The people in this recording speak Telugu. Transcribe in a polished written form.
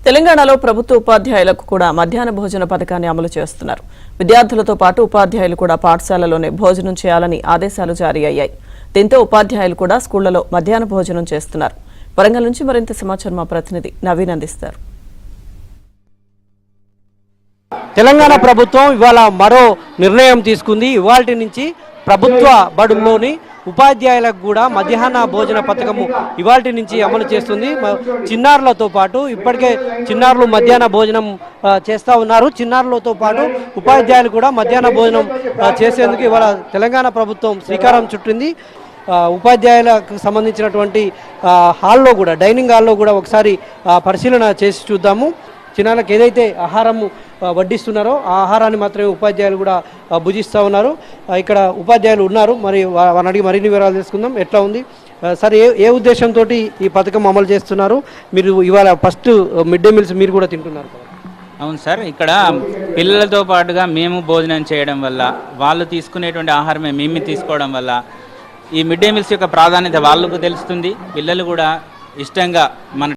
తెలంగాణలో ప్రభుత్వ ఉపాధ్యాయులకు కూడా మధ్యాహ్న భోజన పథకాన్ని అమలు చేస్తున్నారు. విద్యార్థులతో పాటు ఉపాధ్యాయులు కూడా పాఠశాలలోనే భోజనం చేయాలని ఆదేశాలు జారీ అయ్యాయి. దీంతో ఉపాధ్యాయులు కూడా స్కూళ్లలో మధ్యాహ్న భోజనం చేస్తున్నారు. వరంగల్ నుంచి మరింత సమాచారం మా ప్రతినిధి నవీన్ అందిస్తారు. తెలంగాణ ప్రభుత్వం ఇవాళ మరో నిర్ణయం తీసుకుంది. ఇవాల్టి నుంచి ప్రభుత్వ బడుల్లోని ఉపాధ్యాయులకు కూడా మధ్యాహ్న భోజన పథకము ఇవాల్టి నుంచి అమలు చేస్తుంది. చిన్నారులతో పాటు ఇప్పటికే చిన్నారులు మధ్యాహ్న భోజనం చేస్తూ ఉన్నారు. చిన్నారులతో పాటు ఉపాధ్యాయులు కూడా మధ్యాహ్న భోజనం చేసేందుకు ఇవాళ తెలంగాణ ప్రభుత్వం శ్రీకారం చుట్టింది. ఉపాధ్యాయులకు సంబంధించినటువంటి హాల్లో కూడా డైనింగ్ హాల్లో కూడా ఒకసారి పరిశీలన చేసి చూద్దాము. చిన్నారులకు ఏదైతే ఆహారము వడ్డిస్తున్నారో ఆ ఆహారాన్ని మాత్రమే ఉపాధ్యాయులు కూడా భుజిస్తూ ఉన్నారు. ఇక్కడ ఉపాధ్యాయులు ఉన్నారు, మరి వారిని అడిగి మరిన్ని వివరాలు తెలుసుకుందాం. ఎట్లా ఉంది సార్, ఏ ఉద్దేశంతో ఈ పథకం అమలు చేస్తున్నారు? మీరు ఇవాళ ఫస్ట్ మిడ్ డే మీల్స్ మీరు కూడా తింటున్నారు. అవును సార్, ఇక్కడ పిల్లలతో పాటుగా మేము భోజనం చేయడం వల్ల, వాళ్ళు తీసుకునేటువంటి ఆహారమే మేము తీసుకోవడం వల్ల ఈ మిడ్ డే మీల్స్ యొక్క ప్రాధాన్యత వాళ్ళకు తెలుస్తుంది. పిల్లలు కూడా ఇష్టంగా మన